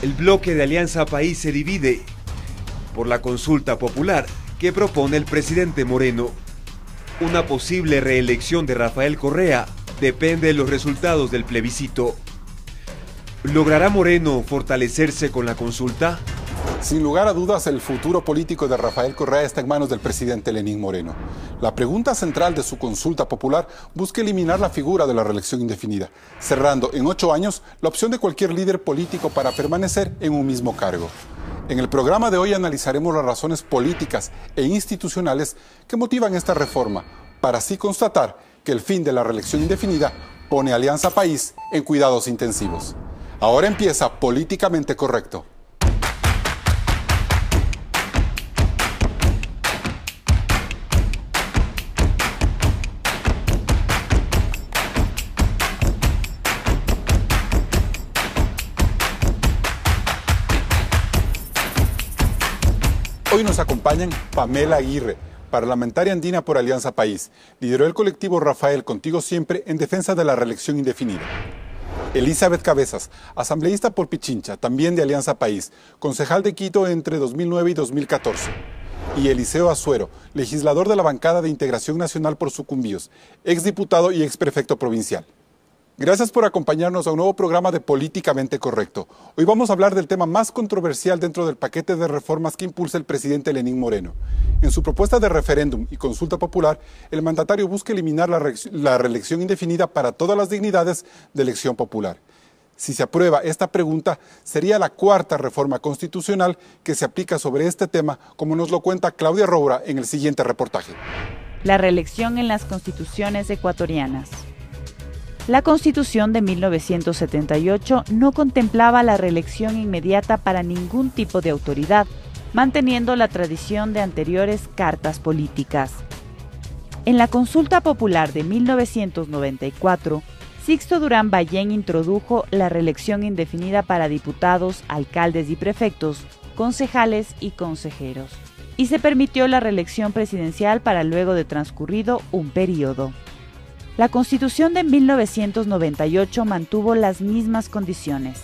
El bloque de Alianza País se divide por la consulta popular que propone el presidente Moreno. Una posible reelección de Rafael Correa depende de los resultados del plebiscito. ¿Logrará Moreno fortalecerse con la consulta? Sin lugar a dudas, el futuro político de Rafael Correa está en manos del presidente Lenín Moreno. La pregunta central de su consulta popular busca eliminar la figura de la reelección indefinida, cerrando en 8 años la opción de cualquier líder político para permanecer en un mismo cargo. En el programa de hoy analizaremos las razones políticas e institucionales que motivan esta reforma, para así constatar que el fin de la reelección indefinida pone a Alianza País en cuidados intensivos. Ahora empieza Políticamente Correcto. Hoy nos acompañan Pamela Aguirre, parlamentaria andina por Alianza País. Lideró el colectivo Rafael Contigo Siempre en defensa de la reelección indefinida. Elizabeth Cabezas, asambleísta por Pichincha, también de Alianza País, concejal de Quito entre 2009 y 2014. Y Eliseo Azuero, legislador de la bancada de Integración Nacional por Sucumbíos, exdiputado y exprefecto provincial. Gracias por acompañarnos a un nuevo programa de Políticamente Correcto. Hoy vamos a hablar del tema más controversial dentro del paquete de reformas que impulsa el presidente Lenín Moreno. En su propuesta de referéndum y consulta popular, el mandatario busca eliminar la reelección indefinida para todas las dignidades de elección popular. Si se aprueba esta pregunta, sería la 4ª reforma constitucional que se aplica sobre este tema, como nos lo cuenta Claudia Roura en el siguiente reportaje. La reelección en las constituciones ecuatorianas. La Constitución de 1978 no contemplaba la reelección inmediata para ningún tipo de autoridad, manteniendo la tradición de anteriores cartas políticas. En la consulta popular de 1994, Sixto Durán Ballén introdujo la reelección indefinida para diputados, alcaldes y prefectos, concejales y consejeros, y se permitió la reelección presidencial para luego de transcurrido un periodo. La Constitución de 1998 mantuvo las mismas condiciones.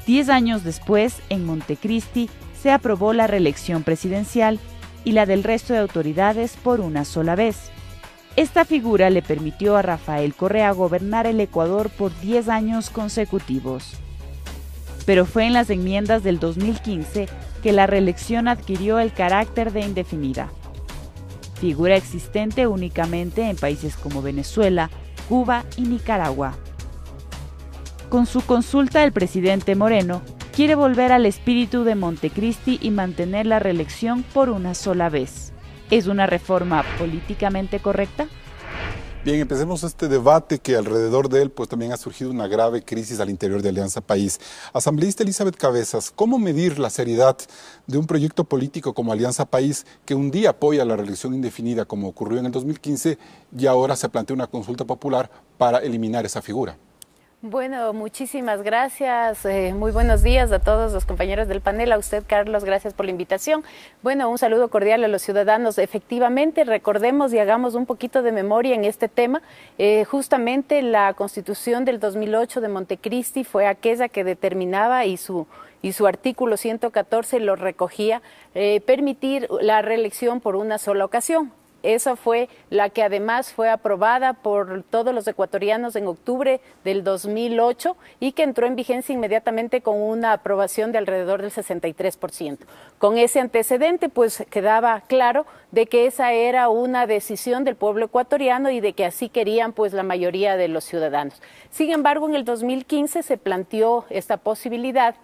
10 años después, en Montecristi, se aprobó la reelección presidencial y la del resto de autoridades por una sola vez. Esta figura le permitió a Rafael Correa gobernar el Ecuador por 10 años consecutivos. Pero fue en las enmiendas del 2015 que la reelección adquirió el carácter de indefinida. Figura existente únicamente en países como Venezuela, Cuba y Nicaragua. Con su consulta, el presidente Moreno quiere volver al espíritu de Montecristi y mantener la reelección por una sola vez. ¿Es una reforma políticamente correcta? Bien, empecemos este debate que alrededor de él pues también ha surgido una grave crisis al interior de Alianza País. Asambleísta Elizabeth Cabezas, ¿cómo medir la seriedad de un proyecto político como Alianza País que un día apoya la reelección indefinida como ocurrió en el 2015 y ahora se plantea una consulta popular para eliminar esa figura? Bueno, muchísimas gracias. Muy buenos días a todos los compañeros del panel. A usted, Carlos, gracias por la invitación. Bueno, un saludo cordial a los ciudadanos. Efectivamente, recordemos y hagamos un poquito de memoria en este tema. Justamente la Constitución del 2008 de Montecristi fue aquella que determinaba y su artículo 114 lo recogía, permitir la reelección por una sola ocasión. Esa fue la que además fue aprobada por todos los ecuatorianos en octubre del 2008 y que entró en vigencia inmediatamente con una aprobación de alrededor del 63%. Con ese antecedente, pues quedaba claro de que esa era una decisión del pueblo ecuatoriano y de que así querían pues la mayoría de los ciudadanos. Sin embargo, en el 2015 se planteó esta posibilidad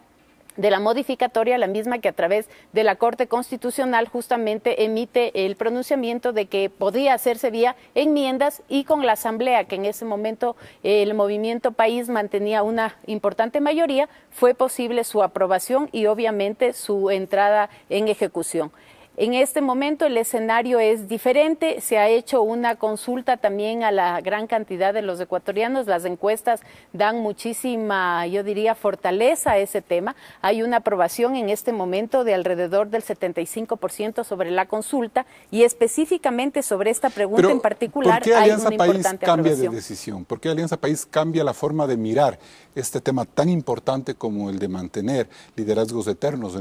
de la modificatoria, la misma que a través de la Corte Constitucional justamente emite el pronunciamiento de que podía hacerse vía enmiendas y con la Asamblea, que en ese momento el Movimiento País mantenía una importante mayoría, fue posible su aprobación y obviamente su entrada en ejecución. En este momento el escenario es diferente, se ha hecho una consulta también a la gran cantidad de los ecuatorianos, las encuestas dan muchísima, yo diría, fortaleza a ese tema. Hay una aprobación en este momento de alrededor del 75% sobre la consulta y específicamente sobre esta pregunta en particular hay una importante aprobación. ¿Por qué Alianza País cambia de decisión? ¿Por qué Alianza País cambia la forma de mirar este tema tan importante como el de mantener liderazgos eternos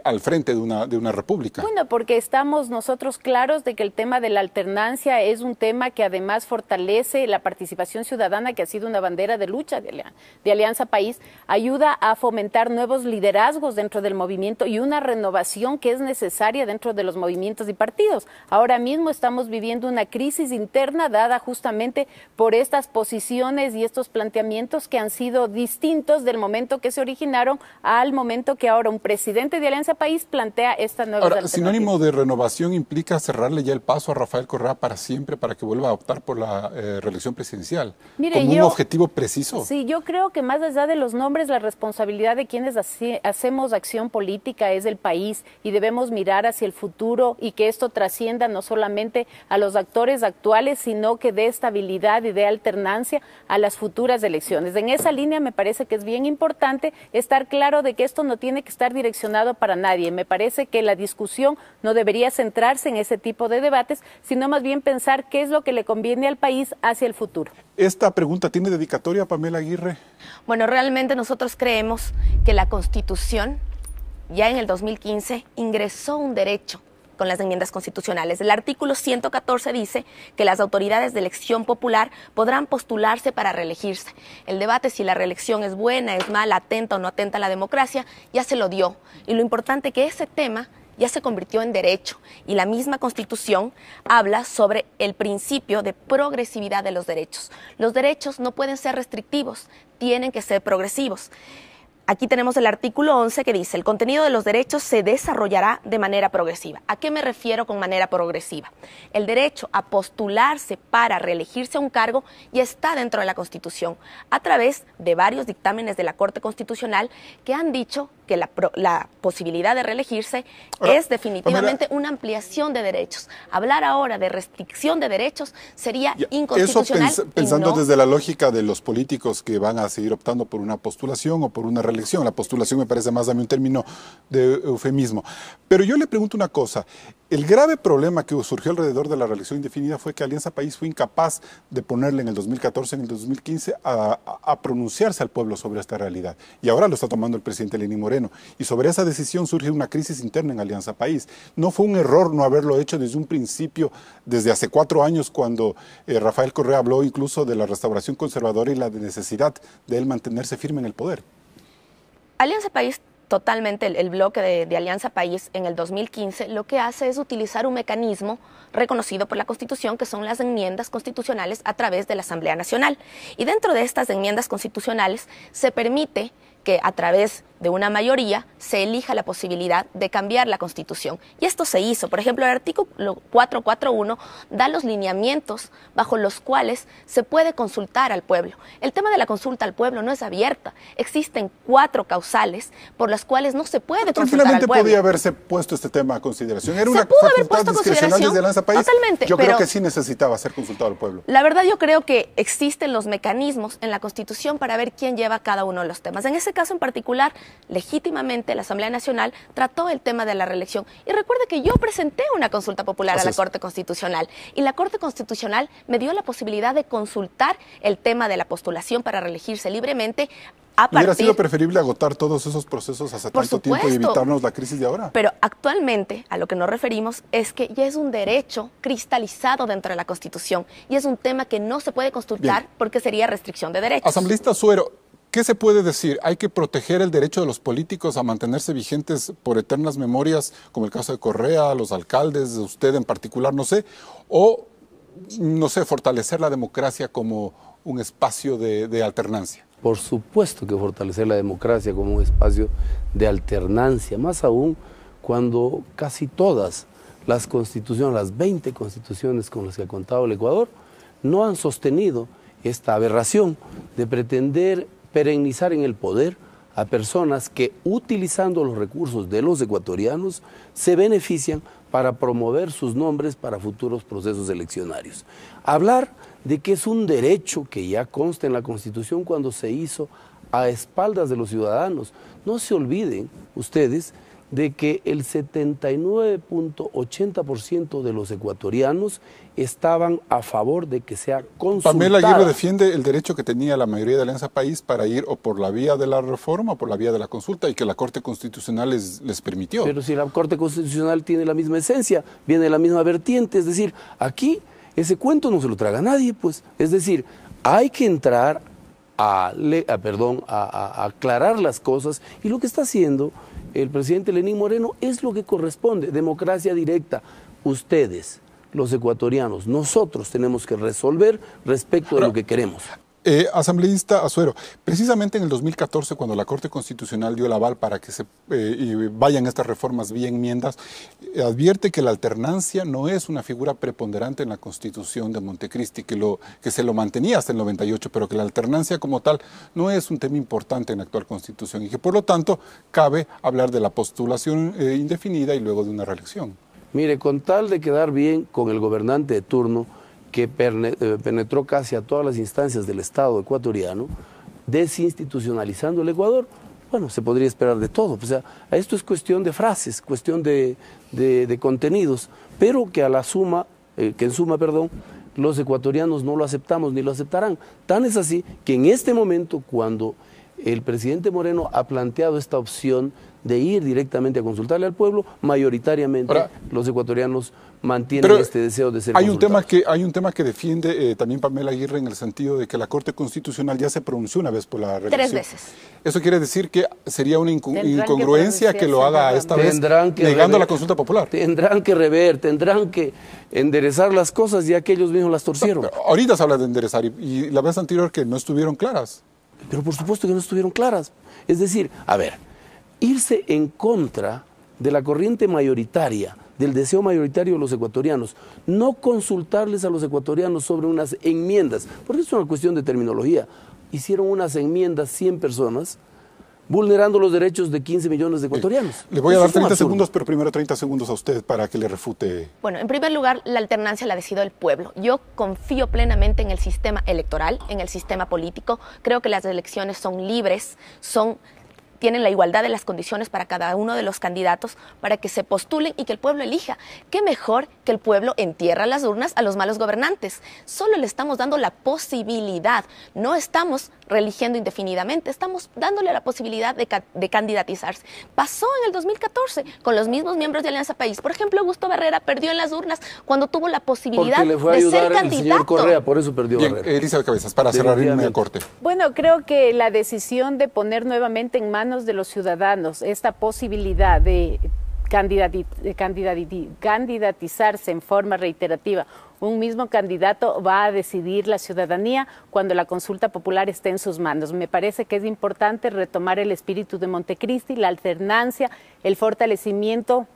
al frente de una república? Bueno, porque estamos nosotros claros de que el tema de la alternancia es un tema que además fortalece la participación ciudadana, que ha sido una bandera de lucha de Alianza País, ayuda a fomentar nuevos liderazgos dentro del movimiento y una renovación que es necesaria dentro de los movimientos y partidos. Ahora mismo estamos viviendo una crisis interna dada justamente por estas posiciones y estos planteamientos que han sido distintos del momento que se originaron al momento que ahora un presidente de Alianza País plantea esta nueva alternativa. Sinónimo de renovación implica cerrarle ya el paso a Rafael Correa para siempre, para que vuelva a optar por la reelección presidencial. Mire, ¿Como un objetivo preciso? Sí, yo creo que más allá de los nombres, la responsabilidad de quienes hacemos acción política es el país y debemos mirar hacia el futuro y que esto trascienda no solamente a los actores actuales, sino que dé estabilidad y dé alternancia a las futuras elecciones. En esa línea me parece que es bien importante estar claro de que esto no tiene que estar direccionado para nadie. Me parece que la discusión no debería centrarse en ese tipo de debates, sino más bien pensar qué es lo que le conviene al país hacia el futuro. ¿Esta pregunta tiene dedicatoria, Pamela Aguirre? Bueno, realmente nosotros creemos que la Constitución, ya en el 2015, ingresó un derecho con las enmiendas constitucionales. El artículo 114 dice que las autoridades de elección popular podrán postularse para reelegirse. El debate si la reelección es buena, es mala, atenta o no atenta a la democracia, ya se lo dio. Y lo importante es que ese tema ya se convirtió en derecho y la misma Constitución habla sobre el principio de progresividad de los derechos. Los derechos no pueden ser restrictivos, tienen que ser progresivos. Aquí tenemos el artículo 11 que dice: el contenido de los derechos se desarrollará de manera progresiva. ¿A qué me refiero con manera progresiva? El derecho a postularse para reelegirse a un cargo ya está dentro de la Constitución, a través de varios dictámenes de la Corte Constitucional que han dicho que la posibilidad de reelegirse es definitivamente una ampliación de derechos. Hablar ahora de restricción de derechos sería inconstitucional. Eso pensando desde la lógica de los políticos que van a seguir optando por una postulación o por una reelección. La postulación me parece más, dame un término de eufemismo. Pero yo le pregunto una cosa. El grave problema que surgió alrededor de la reelección indefinida fue que Alianza País fue incapaz de ponerle en el 2014, en el 2015, a pronunciarse al pueblo sobre esta realidad. Y ahora lo está tomando el presidente Lenín Moreno. Y sobre esa decisión surge una crisis interna en Alianza País. No fue un error no haberlo hecho desde un principio, desde hace 4 años, cuando Rafael Correa habló incluso de la restauración conservadora y la necesidad de él mantenerse firme en el poder. Alianza País, totalmente el bloque de Alianza País en el 2015 lo que hace es utilizar un mecanismo reconocido por la Constitución, que son las enmiendas constitucionales a través de la Asamblea Nacional. Y dentro de estas enmiendas constitucionales se permite que a través de una mayoría se elija la posibilidad de cambiar la Constitución. Y esto se hizo. Por ejemplo, el artículo 441 da los lineamientos bajo los cuales se puede consultar al pueblo. El tema de la consulta al pueblo no es abierta. Existen 4 causales por las cuales no se puede consultar al pueblo. Tranquilamente podía haberse puesto este tema a consideración. Era una facultad discrecional desde Alianza País. Totalmente. Yo creo que sí necesitaba ser consultado al pueblo. La verdad, yo creo que existen los mecanismos en la Constitución para ver quién lleva cada uno de los temas. En ese caso en particular, legítimamente la Asamblea Nacional trató el tema de la reelección. Y recuerde que yo presenté una consulta popular a la Corte Constitucional y la Corte Constitucional me dio la posibilidad de consultar el tema de la postulación para reelegirse libremente. ¿Hubiera sido preferible agotar todos esos procesos hace tanto tiempo y evitarnos la crisis de ahora? Pero actualmente a lo que nos referimos es que ya es un derecho cristalizado dentro de la Constitución y es un tema que no se puede consultar porque sería restricción de derechos. Asambleísta Suero, ¿qué se puede decir? ¿Hay que proteger el derecho de los políticos a mantenerse vigentes por eternas memorias, como el caso de Correa, los alcaldes, de usted en particular, no sé, o, no sé, fortalecer la democracia como un espacio de alternancia? Por supuesto que fortalecer la democracia como un espacio de alternancia, más aún cuando casi todas las constituciones, las 20 constituciones con las que ha contado el Ecuador, no han sostenido esta aberración de pretender perennizar en el poder a personas que, utilizando los recursos de los ecuatorianos, se benefician para promover sus nombres para futuros procesos eleccionarios. Hablar de que es un derecho que ya consta en la Constitución cuando se hizo a espaldas de los ciudadanos. No se olviden ustedes de que el 79.80% de los ecuatorianos estaban a favor de que sea consultada. Pamela Aguirre defiende el derecho que tenía la mayoría de Alianza País para ir o por la vía de la reforma o por la vía de la consulta y que la Corte Constitucional les permitió. Pero si la Corte Constitucional tiene la misma esencia, viene de la misma vertiente, es decir, aquí ese cuento no se lo traga nadie, pues. Es decir, hay que entrar a aclarar las cosas y lo que está haciendo el presidente Lenín Moreno es lo que corresponde, democracia directa. Ustedes, los ecuatorianos, nosotros tenemos que resolver respecto de lo que queremos. Asambleísta Azuero, precisamente en el 2014, cuando la Corte Constitucional dio el aval para que se vayan estas reformas vía enmiendas, advierte que la alternancia no es una figura preponderante en la Constitución de Montecristi, que se lo mantenía hasta el 98, pero que la alternancia como tal no es un tema importante en la actual Constitución y que por lo tanto cabe hablar de la postulación indefinida y luego de una reelección. Mire, con tal de quedar bien con el gobernante de turno, que penetró casi a todas las instancias del Estado ecuatoriano, desinstitucionalizando el Ecuador, bueno, se podría esperar de todo. O sea, esto es cuestión de frases, cuestión de contenidos, pero que en suma, los ecuatorianos no lo aceptamos ni lo aceptarán. Tan es así que en este momento, cuando el presidente Moreno ha planteado esta opción de ir directamente a consultarle al pueblo, mayoritariamente los ecuatorianos mantienen este deseo de ser consultados. Hay un tema que defiende también Pamela Aguirre en el sentido de que la Corte Constitucional ya se pronunció una vez por la reelección. 3 veces. Eso quiere decir que sería una incongruencia que lo haga esta vez negando la consulta popular. Tendrán que rever, tendrán que enderezar las cosas ya que ellos mismos las torcieron. No, ahorita se habla de enderezar y la vez anterior que no estuvieron claras. Pero por supuesto que no estuvieron claras. Es decir, a ver, irse en contra de la corriente mayoritaria, del deseo mayoritario de los ecuatorianos, no consultarles a los ecuatorianos sobre unas enmiendas, porque es una cuestión de terminología. Hicieron unas enmiendas 100 personas, vulnerando los derechos de 15 millones de ecuatorianos. Le voy a dar 30 segundos, pero primero 30 segundos a usted para que le refute. Bueno, en primer lugar, la alternancia la decidió el pueblo. Yo confío plenamente en el sistema electoral, en el sistema político. Creo que las elecciones son libres, tienen la igualdad de las condiciones para cada uno de los candidatos para que se postulen y que el pueblo elija. ¿Qué mejor que el pueblo entierra las urnas a los malos gobernantes? Solo le estamos dando la posibilidad, no estamos reeligiendo indefinidamente, estamos dándole la posibilidad de candidatizarse. Pasó en el 2014 con los mismos miembros de Alianza País. Por ejemplo, Augusto Barrera perdió en las urnas cuando tuvo la posibilidad de ser candidato. El señor Correa, por eso perdió Bien, Barrera. Elizabeth Cabezas, para cerrar el corte. Bueno, creo que la decisión de poner nuevamente en manos de los ciudadanos esta posibilidad de candidatizarse en forma reiterativa, un mismo candidato va a decidir la ciudadanía cuando la consulta popular esté en sus manos. Me parece que es importante retomar el espíritu de Montecristi, la alternancia, el fortalecimiento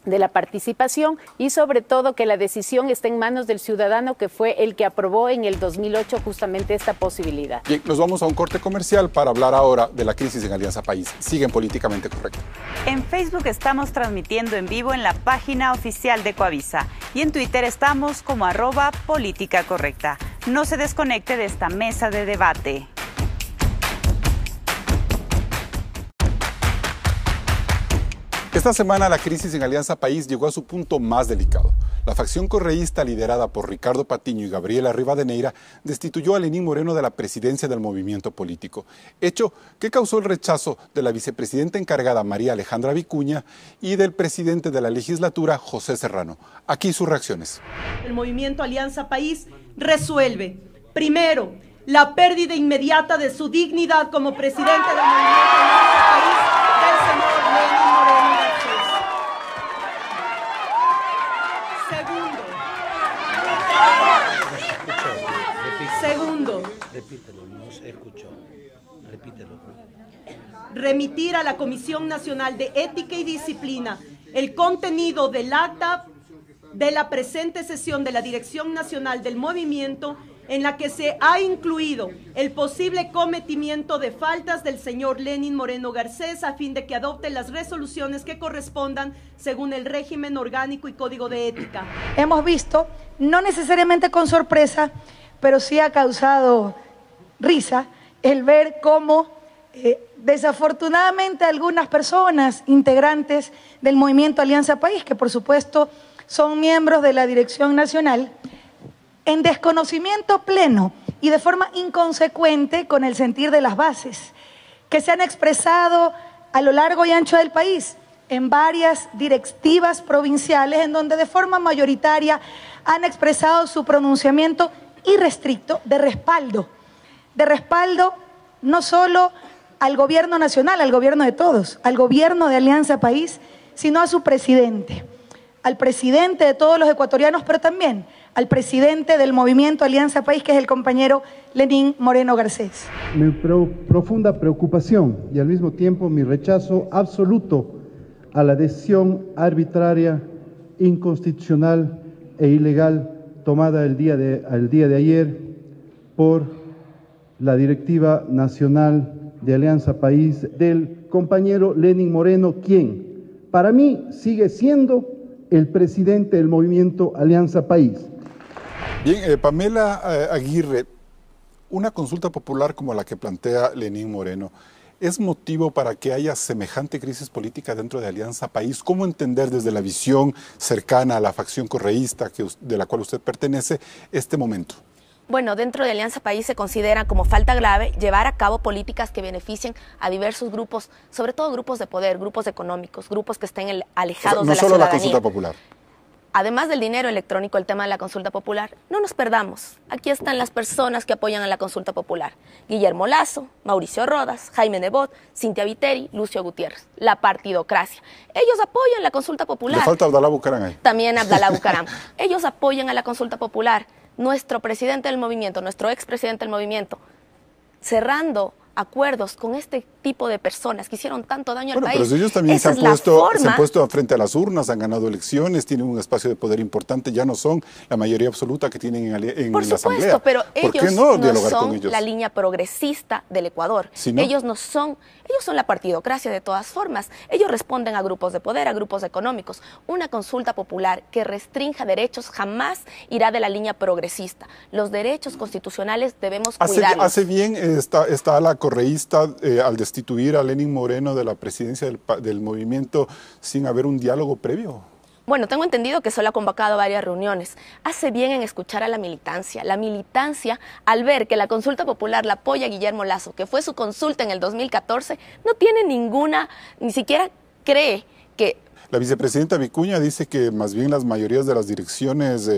de la participación y sobre todo que la decisión esté en manos del ciudadano que fue el que aprobó en el 2008 justamente esta posibilidad. Bien, nos vamos a un corte comercial para hablar ahora de la crisis en Alianza País. Siguen Políticamente Correcto. En Facebook estamos transmitiendo en vivo en la página oficial de Coavisa y en Twitter estamos como @políticacorrecta. No se desconecte de esta mesa de debate. Esta semana la crisis en Alianza País llegó a su punto más delicado. La facción correísta liderada por Ricardo Patiño y Gabriela Rivadeneira destituyó a Lenín Moreno de la presidencia del movimiento político, hecho que causó el rechazo de la vicepresidenta encargada María Alejandra Vicuña y del presidente de la legislatura José Serrano. Aquí sus reacciones. El movimiento Alianza País resuelve, primero, la pérdida inmediata de su dignidad como presidente del movimiento Alianza País del señor Lenín Moreno. Segundo, repítelo, no se escuchó. Repítelo. Remitir a la Comisión Nacional de Ética y Disciplina el contenido del acta de la presente sesión de la Dirección Nacional del Movimiento en la que se ha incluido el posible cometimiento de faltas del señor Lenín Moreno Garcés a fin de que adopte las resoluciones que correspondan según el régimen orgánico y código de ética. Hemos visto, no necesariamente con sorpresa, pero sí ha causado risa el ver cómo desafortunadamente algunas personas integrantes del movimiento Alianza País, que por supuesto son miembros de la Dirección Nacional, en desconocimiento pleno y de forma inconsecuente con el sentir de las bases, que se han expresado a lo largo y ancho del país en varias directivas provinciales, en donde de forma mayoritaria han expresado su pronunciamiento irrestricto de respaldo no solo al gobierno nacional, al gobierno de todos, al gobierno de Alianza País, sino a su presidente, al presidente de todos los ecuatorianos, pero también al presidente del movimiento Alianza País, que es el compañero Lenín Moreno Garcés. Mi profunda preocupación y al mismo tiempo mi rechazo absoluto a la decisión arbitraria, inconstitucional e ilegal tomada el día de ayer por la Directiva Nacional de Alianza País del compañero Lenín Moreno, quien para mí sigue siendo el presidente del movimiento Alianza País. Bien, Pamela Aguirre, una consulta popular como la que plantea Lenín Moreno, ¿es motivo para que haya semejante crisis política dentro de Alianza País? ¿Cómo entender desde la visión cercana a la facción correísta de la cual usted pertenece este momento? Bueno, dentro de Alianza País se considera como falta grave llevar a cabo políticas que beneficien a diversos grupos, sobre todo grupos de poder, grupos económicos, grupos que estén alejados de la ciudadanía. No solo la consulta popular. Además del dinero electrónico, el tema de la consulta popular, no nos perdamos. Aquí están las personas que apoyan a la consulta popular. Guillermo Lasso, Mauricio Rodas, Jaime Nebot, Cintia Viteri, Lucio Gutiérrez. La partidocracia. Ellos apoyan la consulta popular. Le falta Abdalá Bucaram ahí. También Abdalá Bucaram. Ellos apoyan a la consulta popular. Nuestro presidente del movimiento, nuestro expresidente del movimiento, cerrando acuerdos con este tipo de personas que hicieron tanto daño al país. Pero ellos también se han puesto frente a las urnas, han ganado elecciones, tienen un espacio de poder importante, ya no son la mayoría absoluta que tienen en la Asamblea. Pero ¿por qué ellos no no dialogar son con ellos? la línea progresista del Ecuador. ¿Sí, no? Ellos son la partidocracia de todas formas. Ellos responden a grupos de poder, a grupos económicos. Una consulta popular que restrinja derechos jamás irá de la línea progresista. Los derechos constitucionales debemos cuidarlos. Hace bien está la correísta al destituir a Lenín Moreno de la presidencia del movimiento sin haber un diálogo previo. Bueno, tengo entendido que solo ha convocado varias reuniones. Hace bien en escuchar a la militancia. La militancia, al ver que la consulta popular la apoya Guillermo Lasso, que fue su consulta en el 2014, no tiene ni siquiera cree que... La vicepresidenta Vicuña dice que más bien las mayorías de las direcciones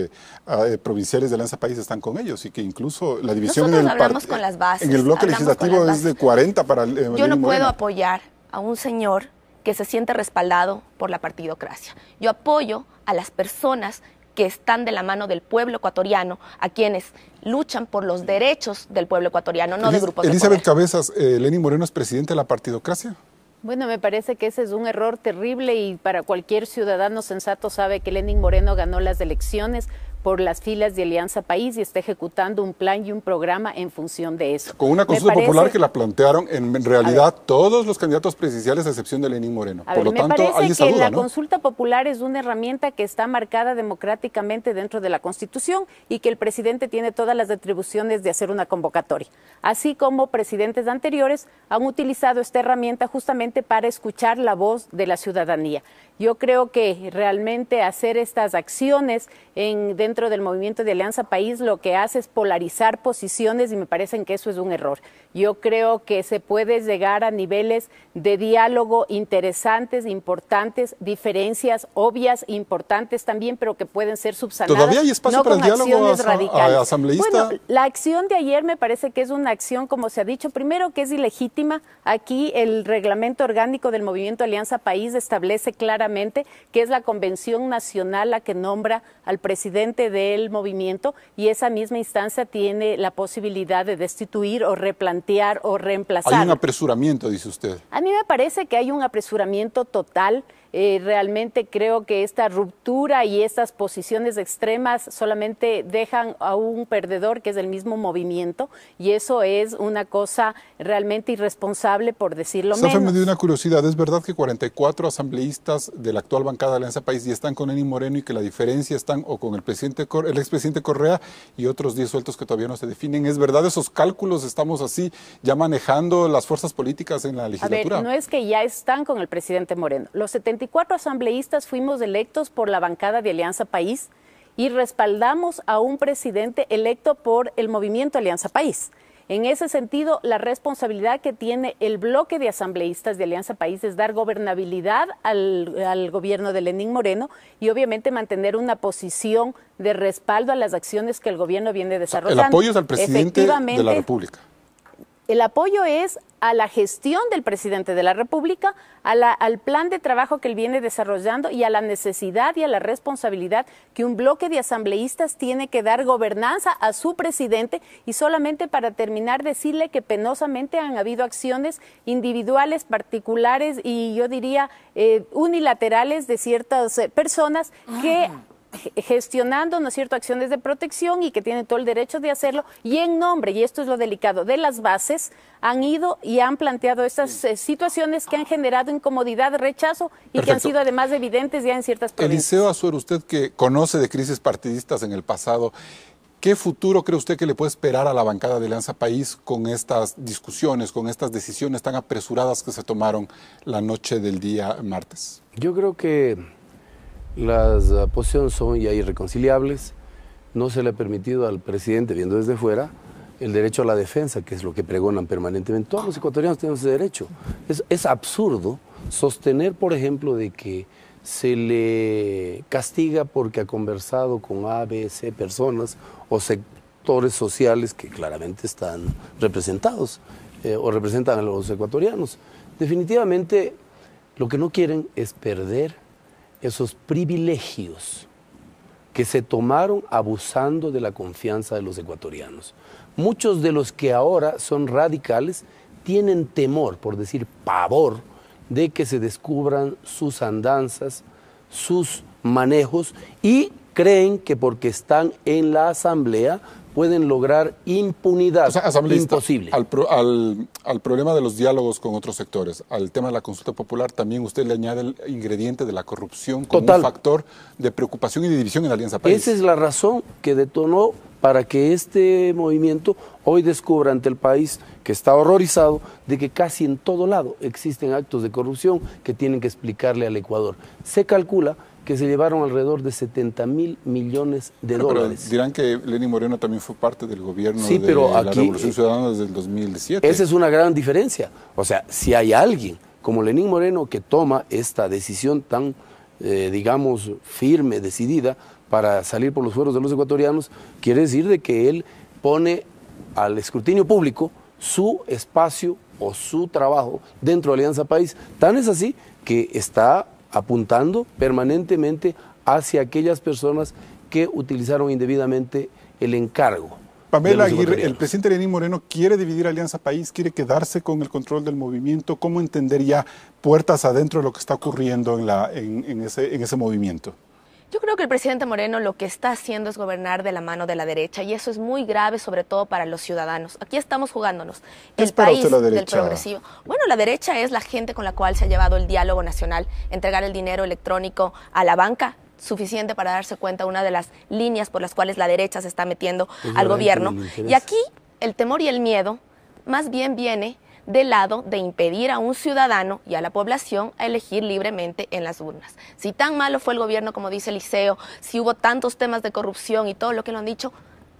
provinciales de Alianza País están con ellos y que incluso la división con las bases, en el bloque legislativo es de 40 para el Yo no puedo apoyar a un señor que se siente respaldado por la partidocracia. Yo apoyo a las personas que están de la mano del pueblo ecuatoriano, a quienes luchan por los derechos del pueblo ecuatoriano, no de grupos de poder. Elizabeth Cabezas, ¿Lenín Moreno es presidente de la partidocracia? Bueno, me parece que ese es un error terrible y para cualquier ciudadano sensato sabe que Lenín Moreno ganó las elecciones por las filas de Alianza País y está ejecutando un plan y un programa en función de eso. Con una consulta popular que la plantearon en realidad todos los candidatos presidenciales a excepción de Lenín Moreno. Por lo tanto, hay esa duda, la ¿no? consulta popular es una herramienta que está marcada democráticamente dentro de la Constitución y que el presidente tiene todas las atribuciones de hacer una convocatoria. Así como presidentes anteriores han utilizado esta herramienta justamente para escuchar la voz de la ciudadanía. Yo creo que realmente hacer estas acciones dentro del movimiento de Alianza País lo que hace es polarizar posiciones y me parece que eso es un error. Yo creo que se puede llegar a niveles de diálogo interesantes, importantes, diferencias obvias, importantes también, pero que pueden ser subsanadas. ¿Todavía hay espacio para el diálogo asambleísta? Bueno, la acción de ayer me parece que es una acción, como se ha dicho, primero que es ilegítima. Aquí el reglamento orgánico del movimiento Alianza País establece claramente que es la Convención Nacional la que nombra al presidente del movimiento y esa misma instancia tiene la posibilidad de destituir o replantear o reemplazar. Hay un apresuramiento, dice usted. A mí me parece que hay un apresuramiento total realmente creo que esta ruptura y estas posiciones extremas solamente dejan a un perdedor, que es el mismo movimiento, y eso es una cosa realmente irresponsable, por decirlo menos. Me dio una curiosidad, ¿es verdad que 44 asambleístas de la actual bancada de Alianza País ya están con Lenín Moreno y que la diferencia están o con el expresidente Correa y otros 10 sueltos que todavía no se definen? ¿Es verdad esos cálculos? ¿Estamos así ya manejando las fuerzas políticas en la legislatura? A ver, no es que ya están con el presidente Moreno. Los 74 asambleístas fuimos electos por la bancada de Alianza País y respaldamos a un presidente electo por el movimiento Alianza País. En ese sentido, la responsabilidad que tiene el bloque de asambleístas de Alianza País es dar gobernabilidad al gobierno de Lenín Moreno y obviamente mantener una posición de respaldo a las acciones que el gobierno viene desarrollando. El apoyo es al presidente de la República. El apoyo es a la gestión del presidente de la República, al plan de trabajo que él viene desarrollando y a la necesidad y a la responsabilidad que un bloque de asambleístas tiene que dar gobernanza a su presidente. Y solamente para terminar, decirle que penosamente han habido acciones individuales, particulares y yo diría unilaterales de ciertas personas que gestionando, ¿no es cierto?, acciones de protección y que tienen todo el derecho de hacerlo y en nombre, y esto es lo delicado, de las bases, han ido y han planteado estas situaciones que han generado incomodidad, rechazo y que han sido además evidentes ya en ciertas provincias. Eliseo Azuero, usted que conoce de crisis partidistas en el pasado, ¿qué futuro cree usted que le puede esperar a la bancada de Alianza País con estas discusiones, con estas decisiones tan apresuradas que se tomaron la noche del día martes? Yo creo que las posiciones son ya irreconciliables. No se le ha permitido al presidente, viendo desde fuera, el derecho a la defensa, que es lo que pregonan permanentemente. Todos los ecuatorianos tenemos ese derecho. Es absurdo sostener, por ejemplo, de que se le castiga porque ha conversado con A, B, C personas o sectores sociales que claramente están representados o representan a los ecuatorianos. Definitivamente, lo que no quieren es perder esos privilegios que se tomaron abusando de la confianza de los ecuatorianos. Muchos de los que ahora son radicales tienen temor, por decir pavor, de que se descubran sus andanzas, sus manejos y creen que porque están en la asamblea pueden lograr impunidad. O sea, asambleísta, imposible. Al problema de los diálogos con otros sectores, al tema de la consulta popular, también usted le añade el ingrediente de la corrupción como un factor de preocupación y de división en la Alianza País. Esa es la razón que detonó para que este movimiento hoy descubra ante el país, que está horrorizado, de que casi en todo lado existen actos de corrupción que tienen que explicarle al Ecuador. Se calcula que se llevaron alrededor de 70.000 millones de dólares. Pero dirán que Lenín Moreno también fue parte del gobierno pero de aquí, la Revolución Ciudadana desde el 2017. Esa es una gran diferencia. O sea, si hay alguien como Lenín Moreno que toma esta decisión tan, digamos, firme, decidida, para salir por los fueros de los ecuatorianos, quiere decir de que él pone al escrutinio público su espacio o su trabajo dentro de Alianza País. Tan es así que está apuntando permanentemente hacia aquellas personas que utilizaron indebidamente el encargo. Pamela Aguirre, el presidente Lenín Moreno quiere dividir Alianza País, quiere quedarse con el control del movimiento. ¿Cómo entender ya puertas adentro de lo que está ocurriendo en ese movimiento? Yo creo que el presidente Moreno lo que está haciendo es gobernar de la mano de la derecha y eso es muy grave, sobre todo para los ciudadanos. Aquí estamos jugándonos el país del progresivo. Bueno, la derecha es la gente con la cual se ha llevado el diálogo nacional, entregar el dinero electrónico a la banca, suficiente para darse cuenta una de las líneas por las cuales la derecha se está metiendo al gobierno. Y aquí el temor y el miedo más bien viene del lado de impedir a un ciudadano y a la población a elegir libremente en las urnas. Si tan malo fue el gobierno como dice Eliseo, si hubo tantos temas de corrupción y todo lo que lo han dicho,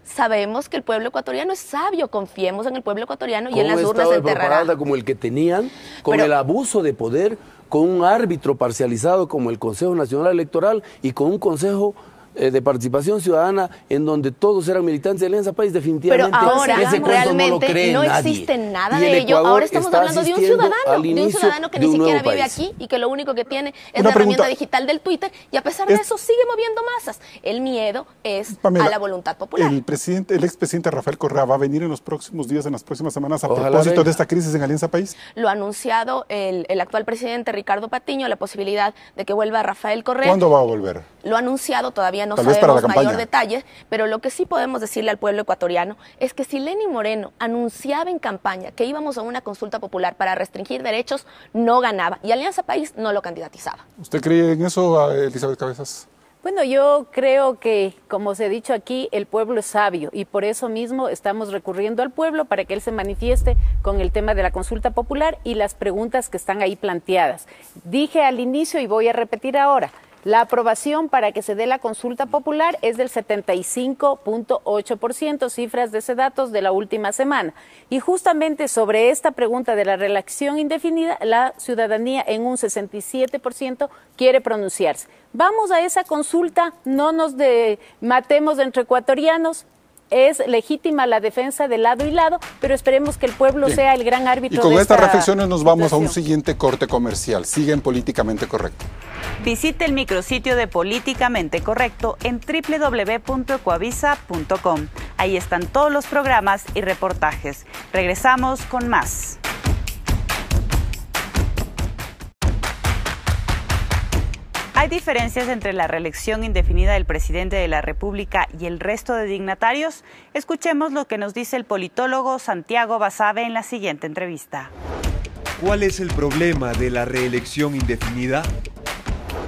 sabemos que el pueblo ecuatoriano es sabio, confiemos en el pueblo ecuatoriano y en las urnas se enterrará. Como el que tenían, con el abuso de poder, con un árbitro parcializado como el Consejo Nacional Electoral y con un Consejo de participación ciudadana en donde todos eran militantes de Alianza País, definitivamente pero ahora ese cuento no lo cree no nadie. existe nada Y de ello. Ecuador Ahora estamos hablando de un ciudadano que ni siquiera vive país. aquí y que lo único que tiene es la herramienta digital del Twitter, y a pesar de eso sigue moviendo masas. El miedo es Pamela, a la voluntad popular. El expresidente Rafael Correa va a venir en los próximos días, en las próximas semanas, a Ojalá propósito venga de esta crisis en Alianza País. Lo ha anunciado el actual presidente Ricardo Patiño, la posibilidad de que vuelva Rafael Correa. ¿Cuándo va a volver? Lo ha anunciado, todavía no Tal vez para la sabemos mayor campaña. detalle, pero lo que sí podemos decirle al pueblo ecuatoriano es que si Lenín Moreno anunciaba en campaña que íbamos a una consulta popular para restringir derechos, no ganaba, y Alianza País no lo candidatizaba. ¿Usted cree en eso, Elizabeth Cabezas? Bueno, yo creo que, como se ha dicho aquí, el pueblo es sabio y por eso mismo estamos recurriendo al pueblo para que él se manifieste con el tema de la consulta popular y las preguntas que están ahí planteadas. Dije al inicio y voy a repetir ahora, la aprobación para que se dé la consulta popular es del 75.8%, cifras de ese datos de la última semana. Y justamente sobre esta pregunta de la reelección indefinida, la ciudadanía en un 67% quiere pronunciarse. Vamos a esa consulta, no nos matemos entre ecuatorianos. Es legítima la defensa de lado y lado, pero esperemos que el pueblo sea el gran árbitro. Y con de estas esta reflexiones nos vamos a un situación. siguiente corte comercial. Siguen Políticamente Correcto. Visite el micrositio de Políticamente Correcto en www.ecoavisa.com. Ahí están todos los programas y reportajes. Regresamos con más. ¿Hay diferencias entre la reelección indefinida del presidente de la República y el resto de dignatarios? Escuchemos lo que nos dice el politólogo Santiago Basabe en la siguiente entrevista. ¿Cuál es el problema de la reelección indefinida?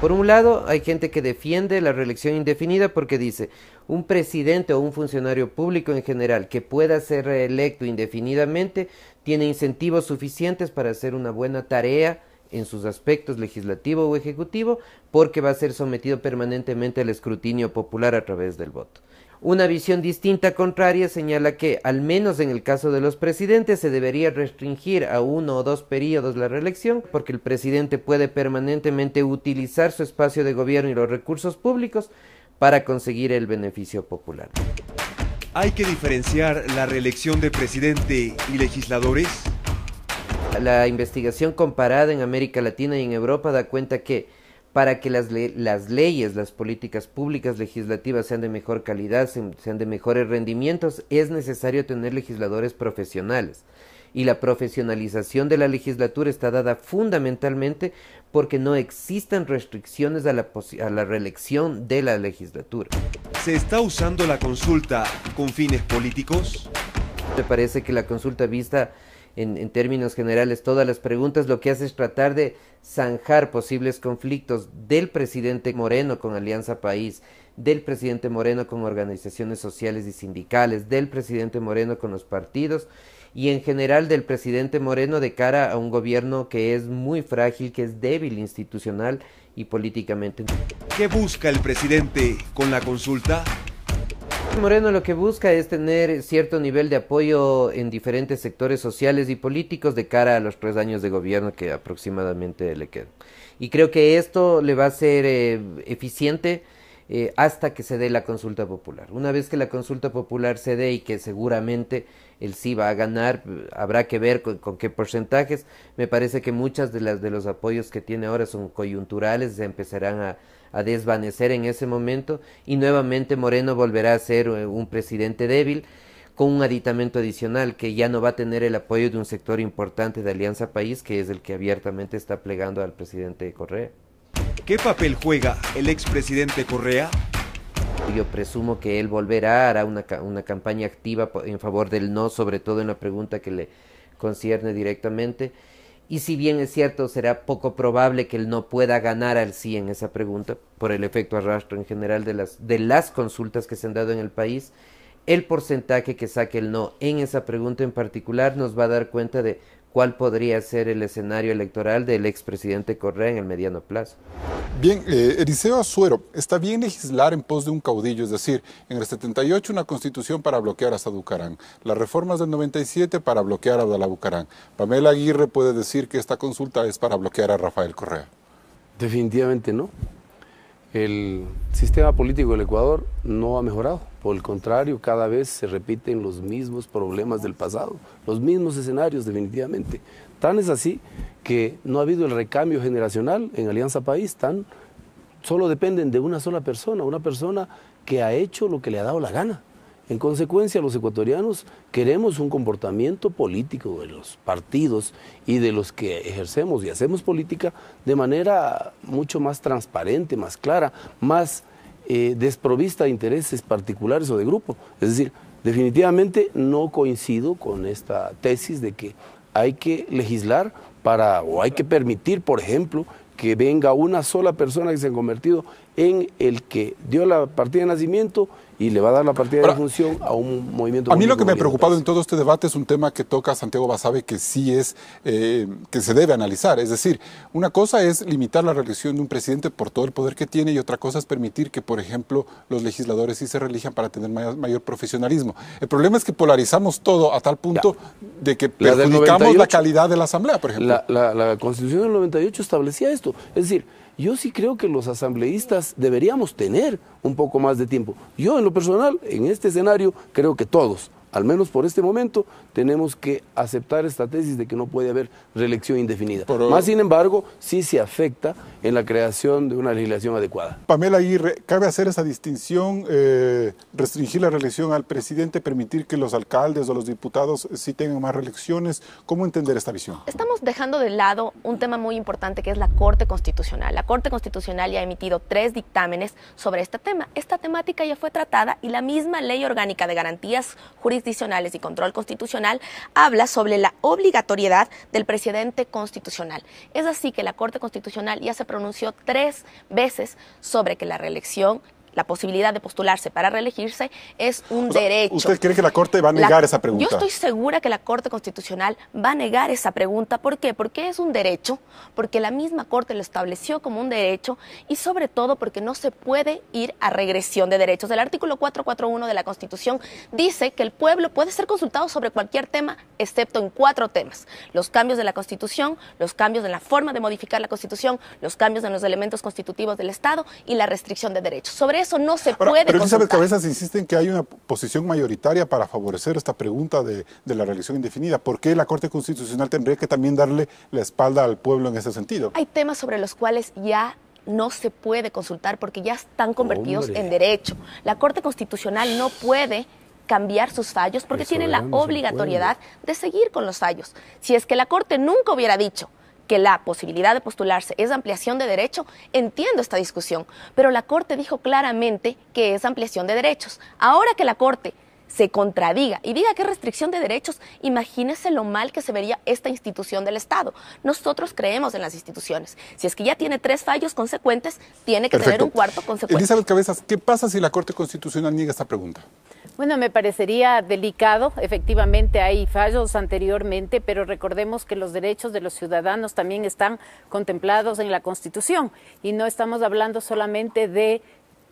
Por un lado, hay gente que defiende la reelección indefinida porque dice, un presidente o un funcionario público en general que pueda ser reelecto indefinidamente tiene incentivos suficientes para hacer una buena tarea en sus aspectos legislativo o ejecutivo, porque va a ser sometido permanentemente al escrutinio popular a través del voto. Una visión distinta, contraria, señala que, al menos en el caso de los presidentes, se debería restringir a 1 o 2 periodos la reelección, porque el presidente puede permanentemente utilizar su espacio de gobierno y los recursos públicos para conseguir el beneficio popular. ¿Hay que diferenciar la reelección de presidente y legisladores? La investigación comparada en América Latina y en Europa da cuenta que para que las leyes, las políticas públicas legislativas sean de mejor calidad, sean de mejores rendimientos, es necesario tener legisladores profesionales. Y la profesionalización de la legislatura está dada fundamentalmente porque no existan restricciones a la reelección de la legislatura. ¿Se está usando la consulta con fines políticos? Me parece que la consulta vista en términos generales todas las preguntas lo que hace es tratar de zanjar posibles conflictos del presidente Moreno con Alianza País, del presidente Moreno con organizaciones sociales y sindicales, del presidente Moreno con los partidos y en general del presidente Moreno de cara a un gobierno que es muy frágil, que es débil institucional y políticamente. ¿Qué busca el presidente con la consulta? Moreno lo que busca es tener cierto nivel de apoyo en diferentes sectores sociales y políticos de cara a los 3 años de gobierno que aproximadamente le quedan. Y creo que esto le va a ser eficiente hasta que se dé la consulta popular. Una vez que la consulta popular se dé y que seguramente él sí va a ganar, habrá que ver con qué porcentajes. Me parece que muchas de los apoyos que tiene ahora son coyunturales, se empezarán a desvanecer en ese momento y nuevamente Moreno volverá a ser un presidente débil con un aditamento adicional que ya no va a tener el apoyo de un sector importante de Alianza País, que es el que abiertamente está plegando al presidente Correa. ¿Qué papel juega el expresidente Correa? Yo presumo que él volverá, hará una campaña activa en favor del no, sobre todo en la pregunta que le concierne directamente. Y si bien es cierto, será poco probable que él no pueda ganar al sí en esa pregunta, por el efecto arrastre en general de las consultas que se han dado en el país, el porcentaje que saque el no en esa pregunta en particular nos va a dar cuenta de cuál podría ser el escenario electoral del expresidente Correa en el mediano plazo. Bien, Eliseo Azuero, ¿está bien legislar en pos de un caudillo? Es decir, en el 78 una constitución para bloquear a Saducarán, las reformas del 97 para bloquear a Abdalá Bucaram. Pamela Aguirre puede decir que esta consulta es para bloquear a Rafael Correa. Definitivamente no. El sistema político del Ecuador no ha mejorado, por el contrario, cada vez se repiten los mismos problemas del pasado, los mismos escenarios definitivamente. Tan es así que no ha habido el recambio generacional en Alianza País, solo dependen de una sola persona, una persona que ha hecho lo que le ha dado la gana. En consecuencia, los ecuatorianos queremos un comportamiento político de los partidos y de los que ejercemos y hacemos política de manera mucho más transparente, más clara, más desprovista de intereses particulares o de grupo. Es decir, definitivamente no coincido con esta tesis de que hay que legislar o hay que permitir, por ejemplo, que venga una sola persona que se ha convertido en el que dio la partida de nacimiento y le va a dar la partida de función a un movimiento. A mí lo que me ha preocupado en todo este debate es un tema que toca Santiago Basabe, que sí es, que se debe analizar. Es decir, una cosa es limitar la reelección de un presidente por todo el poder que tiene y otra cosa es permitir que, por ejemplo, los legisladores sí se reelijan para tener mayor profesionalismo. El problema es que polarizamos todo a tal punto de que perjudicamos la calidad de la Asamblea, por ejemplo. La Constitución del 98 establecía esto. Es decir, yo sí creo que los asambleístas deberíamos tener un poco más de tiempo. Yo, en lo personal, en este escenario, creo que todos, al menos por este momento, tenemos que aceptar esta tesis de que no puede haber reelección indefinida. Más sin embargo, sí se afecta en la creación de una legislación adecuada. Pamela Aguirre, ¿cabe hacer esa distinción, restringir la reelección al presidente, permitir que los alcaldes o los diputados sí tengan más reelecciones? ¿Cómo entender esta visión? Estamos dejando de lado un tema muy importante que es la Corte Constitucional. La Corte Constitucional ya ha emitido 3 dictámenes sobre este tema. Esta temática ya fue tratada y la misma Ley Orgánica de Garantías Jurisdiccionales y Control Constitucional habla sobre la obligatoriedad del presidente constitucional. Es así que la Corte Constitucional ya se pronunció 3 veces sobre que la reelección, la posibilidad de postularse para reelegirse es un derecho. ¿Usted cree que la Corte va a negar esa pregunta? Yo estoy segura que la Corte Constitucional va a negar esa pregunta. ¿Por qué? Porque es un derecho, porque la misma Corte lo estableció como un derecho y sobre todo porque no se puede ir a regresión de derechos. El artículo 441 de la Constitución dice que el pueblo puede ser consultado sobre cualquier tema, excepto en 4 temas. Los cambios de la Constitución, los cambios en la forma de modificar la Constitución, los cambios en los elementos constitutivos del Estado y la restricción de derechos. Sobre eso no se puede Pero consultar. Elizabeth Cabezas insiste en que hay una posición mayoritaria para favorecer esta pregunta de la reelección indefinida. ¿Por qué la Corte Constitucional tendría que también darle la espalda al pueblo en ese sentido? Hay temas sobre los cuales ya no se puede consultar porque ya están convertidos en derecho. La Corte Constitucional no puede cambiar sus fallos porque tiene la obligatoriedad de seguir con los fallos. Si es que la Corte nunca hubiera dicho que la posibilidad de postularse es ampliación de derecho, entiendo esta discusión, pero la Corte dijo claramente que es ampliación de derechos. Ahora que la Corte se contradiga y diga que es restricción de derechos, imagínese lo mal que se vería esta institución del Estado. Nosotros creemos en las instituciones. Si es que ya tiene 3 fallos consecuentes, tiene que tener un 4º consecuente. Elizabeth Cabezas, ¿qué pasa si la Corte Constitucional niega esta pregunta? Bueno, me parecería delicado. Efectivamente hay fallos anteriormente, pero recordemos que los derechos de los ciudadanos también están contemplados en la Constitución y no estamos hablando solamente de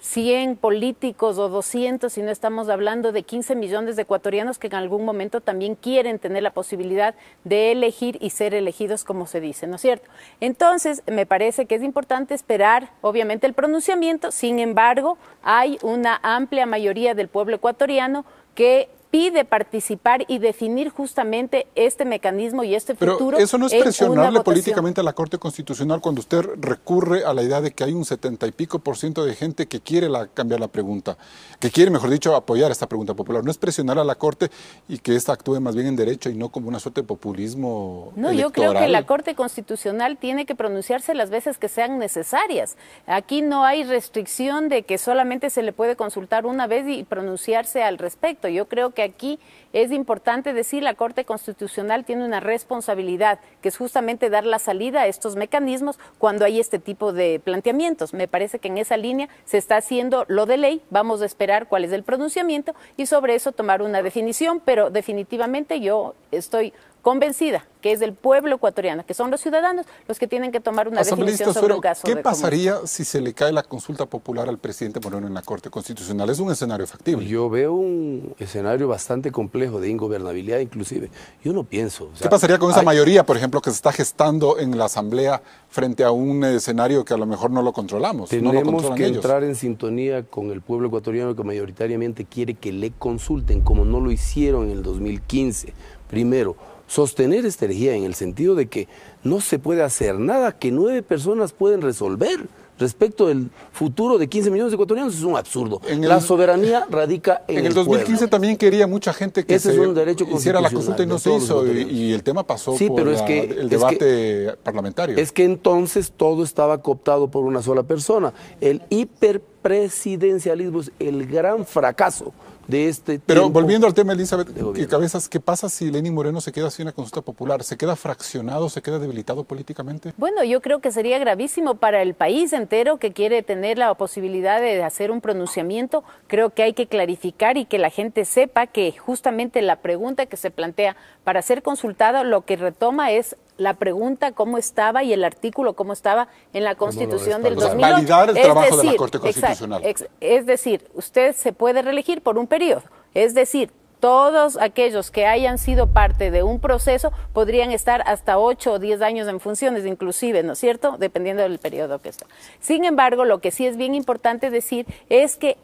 100 políticos o 200, sino estamos hablando de 15 millones de ecuatorianos que en algún momento también quieren tener la posibilidad de elegir y ser elegidos, como se dice, ¿no es cierto? Entonces, me parece que es importante esperar, obviamente, el pronunciamiento. Sin embargo, hay una amplia mayoría del pueblo ecuatoriano que pide participar y definir justamente este mecanismo y este futuro. Pero eso no es presionarle políticamente a la Corte Constitucional cuando usted recurre a la idea de que hay un 70 y pico % de gente que quiere cambiar la pregunta, que quiere, mejor dicho, apoyar esta pregunta popular. No es presionar a la Corte y que ésta actúe más bien en derecho y no como una suerte de populismo electoral. Yo creo que la Corte Constitucional tiene que pronunciarse las veces que sean necesarias. Aquí no hay restricción de que solamente se le puede consultar una vez y pronunciarse al respecto. Yo creo que aquí es importante decir, la Corte Constitucional tiene una responsabilidad, que es justamente dar la salida a estos mecanismos cuando hay este tipo de planteamientos. Me parece que en esa línea se está haciendo lo de ley. Vamos a esperar cuál es el pronunciamiento y sobre eso tomar una definición, pero definitivamente yo estoy convencida que es el pueblo ecuatoriano, que son los ciudadanos los que tienen que tomar una definición sobre un caso. ¿Qué pasaría si se le cae la consulta popular al presidente Moreno en la Corte Constitucional? ¿Es un escenario factible? Yo veo un escenario bastante complejo de ingobernabilidad inclusive. Yo no pienso. O sea, ¿qué pasaría con esa mayoría, por ejemplo, que se está gestando en la Asamblea frente a un escenario que a lo mejor no lo controlamos? Tenemos que entrar en sintonía con el pueblo ecuatoriano que mayoritariamente quiere que le consulten, como no lo hicieron en el 2015. Primero, sostener esta herejía en el sentido de que no se puede hacer nada que 9 personas pueden resolver respecto del futuro de 15 millones de ecuatorianos. Es un absurdo. La soberanía radica en el 2015 pueblo. También quería mucha gente que ese es un derecho hiciera la consulta y no se hizo, y el tema pasó por el debate parlamentario. Es que entonces todo estaba cooptado por una sola persona. El hiperpresidencialismo es el gran fracaso de este tiempo. Pero volviendo al tema, Elizabeth Cabezas, ¿qué pasa si Lenín Moreno se queda sin una consulta popular? ¿Se queda fraccionado, se queda debilitado políticamente? Bueno, yo creo que sería gravísimo para el país entero que quiere tener la posibilidad de hacer un pronunciamiento. Creo que hay que clarificar y que la gente sepa que justamente la pregunta que se plantea para ser consultada lo que retoma es la pregunta cómo estaba y el artículo cómo estaba en la Constitución del 2008. Validar el trabajo de la Corte Constitucional. Es decir, usted se puede reelegir por un periodo. Es decir, todos aquellos que hayan sido parte de un proceso podrían estar hasta 8 o 10 años en funciones, inclusive, ¿no es cierto?, dependiendo del periodo que está. Sin embargo, lo que sí es bien importante decir es que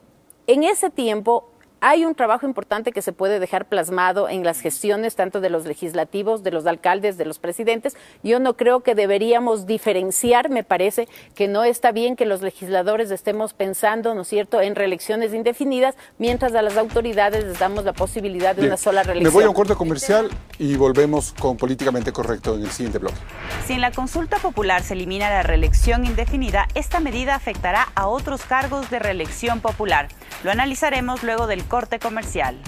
en ese tiempo hay un trabajo importante que se puede dejar plasmado en las gestiones tanto de los legislativos, de los alcaldes, de los presidentes. Yo no creo que deberíamos diferenciar, me parece que no está bien que los legisladores estemos pensando, ¿no es cierto?, en reelecciones indefinidas, mientras a las autoridades les damos la posibilidad de una sola reelección. Me voy a un corte comercial y volvemos con Políticamente Correcto en el siguiente bloque. Si en la consulta popular se elimina la reelección indefinida, esta medida afectará a otros cargos de reelección popular. Lo analizaremos luego del corte comercial.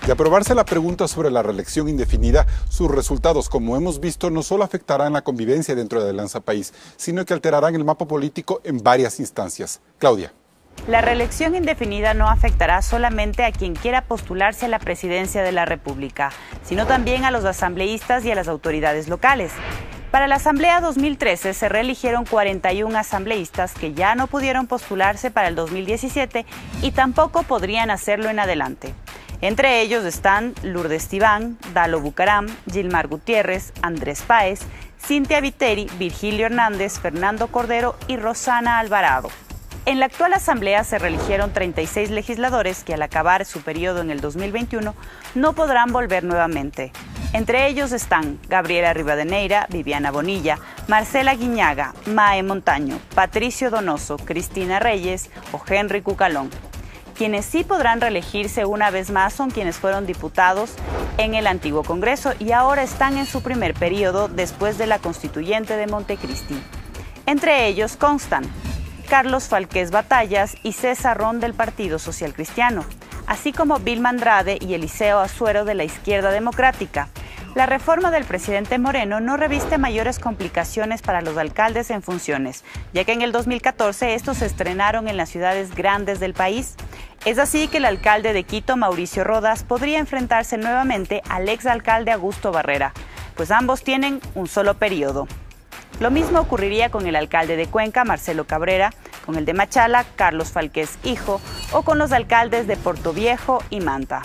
De aprobarse la pregunta sobre la reelección indefinida, sus resultados, como hemos visto, no solo afectarán la convivencia dentro de Alianza País, sino que alterarán el mapa político en varias instancias. Claudia. La reelección indefinida no afectará solamente a quien quiera postularse a la presidencia de la República, sino también a los asambleístas y a las autoridades locales. Para la Asamblea 2013 se reeligieron 41 asambleístas que ya no pudieron postularse para el 2017 y tampoco podrían hacerlo en adelante. Entre ellos están Lourdes Tibán, Dalo Bucaram, Gilmar Gutiérrez, Andrés Páez, Cintia Viteri, Virgilio Hernández, Fernando Cordero y Rosana Alvarado. En la actual asamblea se reeligieron 36 legisladores que al acabar su periodo en el 2021 no podrán volver nuevamente. Entre ellos están Gabriela Rivadeneira, Viviana Bonilla, Marcela Guiñaga, Mae Montaño, Patricio Donoso, Cristina Reyes o Henry Cucalón. Quienes sí podrán reelegirse una vez más son quienes fueron diputados en el antiguo Congreso y ahora están en su primer periodo después de la constituyente de Montecristi. Entre ellos constan Carlos Falqués Batallas y César Ron del Partido Social Cristiano, así como Vilma Andrade y Eliseo Azuero de la Izquierda Democrática. La reforma del presidente Moreno no reviste mayores complicaciones para los alcaldes en funciones, ya que en el 2014 estos se estrenaron en las ciudades grandes del país. Es así que el alcalde de Quito, Mauricio Rodas, podría enfrentarse nuevamente al exalcalde Augusto Barrera, pues ambos tienen un solo periodo. Lo mismo ocurriría con el alcalde de Cuenca, Marcelo Cabrera, con el de Machala, Carlos Falqués Hijo, o con los alcaldes de Portoviejo y Manta.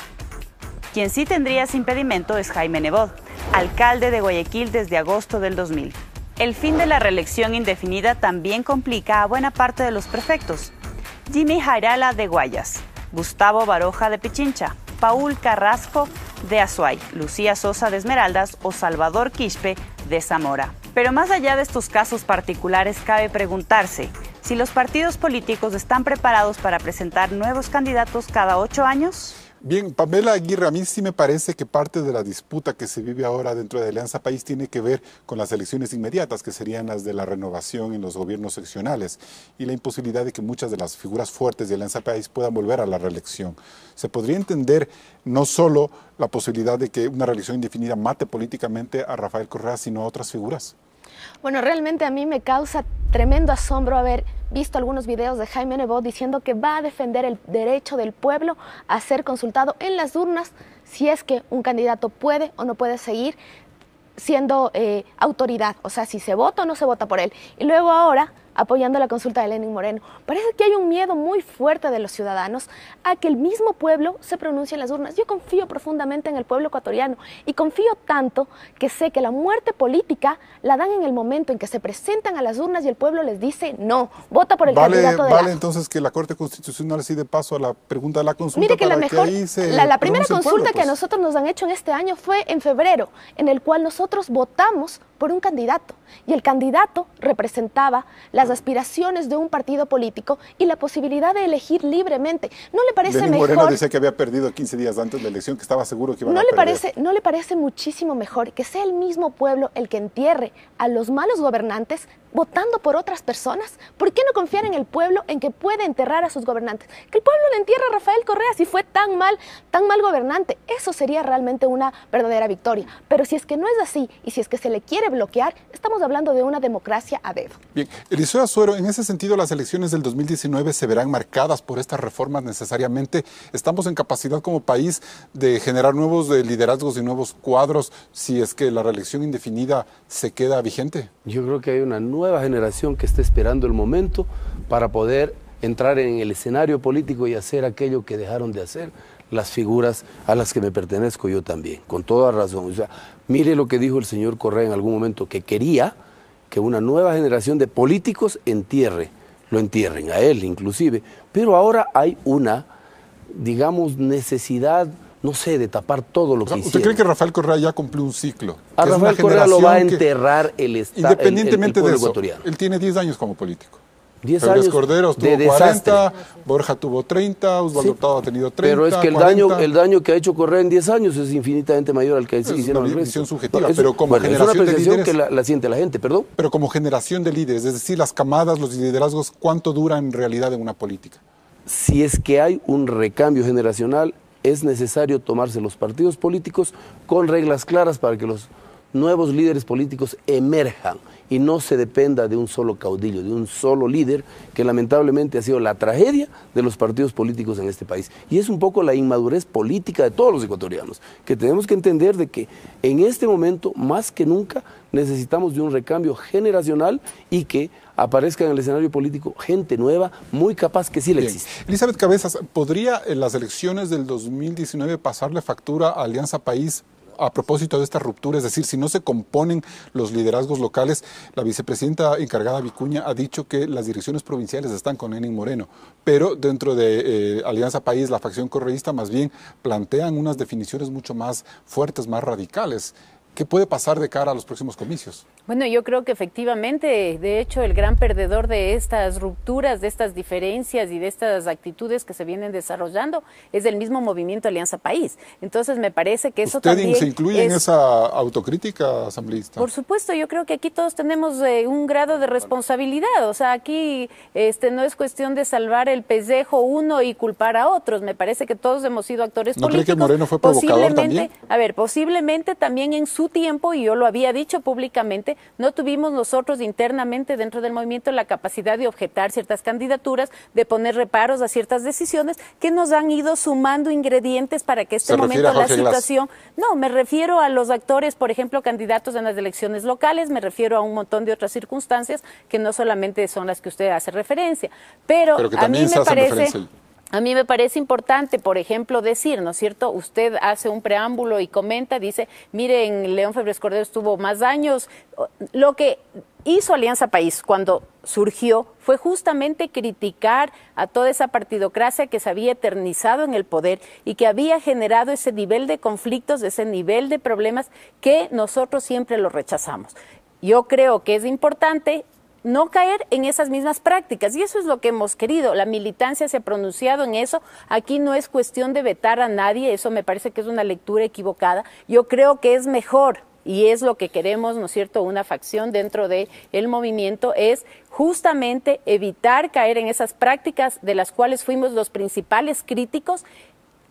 Quien sí tendría ese impedimento es Jaime Nebot, alcalde de Guayaquil desde agosto del 2000. El fin de la reelección indefinida también complica a buena parte de los prefectos. Jimmy Jairala de Guayas, Gustavo Baroja de Pichincha, Paul Carrasco de Azuay, Lucía Sosa de Esmeraldas o Salvador Quispe de Zamora. Pero más allá de estos casos particulares, cabe preguntarse si los partidos políticos están preparados para presentar nuevos candidatos cada 8 años. Bien, Pamela Aguirre, a mí sí me parece que parte de la disputa que se vive ahora dentro de Alianza País tiene que ver con las elecciones inmediatas, que serían las de la renovación en los gobiernos seccionales, y la imposibilidad de que muchas de las figuras fuertes de Alianza País puedan volver a la reelección. Se podría entender no solo la posibilidad de que una reelección indefinida mate políticamente a Rafael Correa, sino a otras figuras. Bueno, realmente a mí me causa tremendo asombro haber visto algunos videos de Jaime Nebot diciendo que va a defender el derecho del pueblo a ser consultado en las urnas si es que un candidato puede o no puede seguir siendo autoridad, o sea, si se vota o no se vota por él. Y luego ahora, apoyando la consulta de Lenín Moreno. Parece que hay un miedo muy fuerte de los ciudadanos a que el mismo pueblo se pronuncie en las urnas. Yo confío profundamente en el pueblo ecuatoriano y confío tanto que sé que la muerte política la dan en el momento en que se presentan a las urnas y el pueblo les dice no, vota por el candidato de la... Vale, entonces que la Corte Constitucional sí de paso a la pregunta de la consulta. Mire que para la mejor, que ahí se la primera pronuncie el consulta pueblo, que a nosotros nos han hecho en este año fue en febrero, en el cual nosotros votamos por un candidato y el candidato representaba las aspiraciones de un partido político y la posibilidad de elegir libremente. ¿No le parece Lenín mejor? Moreno decía que había perdido 15 días antes de la elección, que estaba seguro que iban a perder. ¿No le parece muchísimo mejor que sea el mismo pueblo el que entierre a los malos gobernantes votando por otras personas? ¿Por qué no confiar en el pueblo en que puede enterrar a sus gobernantes? Que el pueblo le entierre a Rafael Correa si fue tan mal gobernante. Eso sería realmente una verdadera victoria. Pero si es que no es así y si es que se le quiere bloquear, estamos hablando de una democracia a dedo. Bien, Eliseo Azuero, en ese sentido las elecciones del 2019 se verán marcadas por estas reformas necesariamente. ¿Estamos en capacidad como país de generar nuevos liderazgos y nuevos cuadros si es que la reelección indefinida se queda vigente? Yo creo que hay una nueva generación que está esperando el momento para poder entrar en el escenario político y hacer aquello que dejaron de hacer las figuras a las que me pertenezco yo también, con toda razón. O sea, mire lo que dijo el señor Correa en algún momento, que quería que una nueva generación de políticos lo entierren, a él inclusive, pero ahora hay una, digamos, necesidad, no sé, de tapar todo lo que hicieron. ¿Usted cree que Rafael Correa ya cumplió un ciclo? A Rafael Correa lo va a enterrar el Estado, independientemente el pueblo de eso, ecuatoriano. Él tiene 10 años como político. 10 Pérez años Corderos tuvo de 40, desastre. Borja tuvo 30, Osvaldo Hurtado ha tenido 30, pero es que el daño que ha hecho Correa en 10 años es infinitamente mayor al que hicieron el resto. Es una visión subjetiva, pero como generación es una percepción de líderes, que la siente la gente, perdón. Pero como generación de líderes, es decir, las camadas, los liderazgos, ¿cuánto duran en realidad en una política? Si es que hay un recambio generacional, es necesario tomarse los partidos políticos con reglas claras para que los nuevos líderes políticos emerjan y no se dependa de un solo caudillo, de un solo líder, que lamentablemente ha sido la tragedia de los partidos políticos en este país. Y es un poco la inmadurez política de todos los ecuatorianos, que tenemos que entender de que en este momento, más que nunca, necesitamos de un recambio generacional y que aparezca en el escenario político gente nueva, muy capaz, que sí le existe. Elizabeth Cabezas, ¿podría en las elecciones del 2019 pasarle factura a Alianza País a propósito de esta ruptura? Es decir, si no se componen los liderazgos locales, la vicepresidenta encargada Vicuña ha dicho que las direcciones provinciales están con Lenín Moreno, pero dentro de Alianza País, la facción correísta más bien plantean unas definiciones mucho más fuertes, más radicales. ¿Qué puede pasar de cara a los próximos comicios? Bueno, yo creo que efectivamente, de hecho, el gran perdedor de estas rupturas, de estas diferencias y de estas actitudes que se vienen desarrollando es el mismo movimiento Alianza País. Entonces, me parece que eso también ¿Usted se incluye en esa autocrítica, asambleísta? Por supuesto, yo creo que aquí todos tenemos un grado de responsabilidad. O sea, aquí no es cuestión de salvar el pellejo uno y culpar a otros. Me parece que todos hemos sido actores políticos. ¿No cree que Moreno fue provocador también? A ver, posiblemente también en su tiempo, y yo lo había dicho públicamente, no tuvimos nosotros internamente dentro del movimiento la capacidad de objetar ciertas candidaturas, de poner reparos a ciertas decisiones que nos han ido sumando ingredientes para que este momento la situación... No, me refiero a los actores, por ejemplo, candidatos en las elecciones locales, me refiero a un montón de otras circunstancias que no solamente son las que usted hace referencia, pero que también a mí me parece importante, por ejemplo, decir, ¿no es cierto? Usted hace un preámbulo y comenta, dice, miren, León Febres Cordero estuvo más años. Lo que hizo Alianza País cuando surgió fue justamente criticar a toda esa partidocracia que se había eternizado en el poder y que había generado ese nivel de conflictos, ese nivel de problemas que nosotros siempre lo rechazamos. Yo creo que es importante no caer en esas mismas prácticas, y eso es lo que hemos querido. La militancia se ha pronunciado en eso. Aquí no es cuestión de vetar a nadie, eso me parece que es una lectura equivocada. Yo creo que es mejor, y es lo que queremos, ¿no es cierto?, una facción dentro del movimiento, es justamente evitar caer en esas prácticas de las cuales fuimos los principales críticos,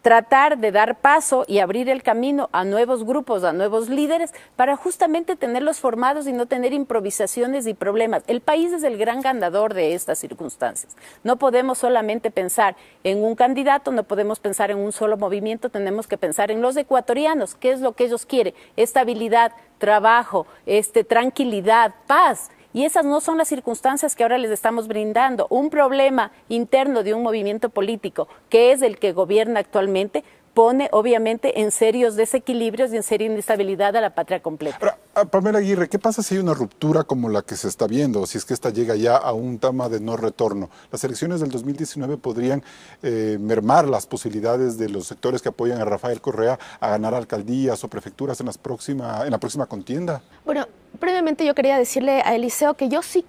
tratar de dar paso y abrir el camino a nuevos grupos, a nuevos líderes, para justamente tenerlos formados y no tener improvisaciones y problemas. El país es el gran ganador de estas circunstancias. No podemos solamente pensar en un candidato, no podemos pensar en un solo movimiento, tenemos que pensar en los ecuatorianos, qué es lo que ellos quieren, estabilidad, trabajo, tranquilidad, paz. Y esas no son las circunstancias que ahora les estamos brindando. Un problema interno de un movimiento político, que es el que gobierna actualmente, pone obviamente en serios desequilibrios y en seria inestabilidad a la patria completa. Ahora, Pamela Aguirre, ¿qué pasa si hay una ruptura como la que se está viendo, si es que esta llega ya a un tema de no retorno? Las elecciones del 2019 podrían mermar las posibilidades de los sectores que apoyan a Rafael Correa a ganar alcaldías o prefecturas en la próxima contienda. Bueno, previamente yo quería decirle a Eliseo que yo sí,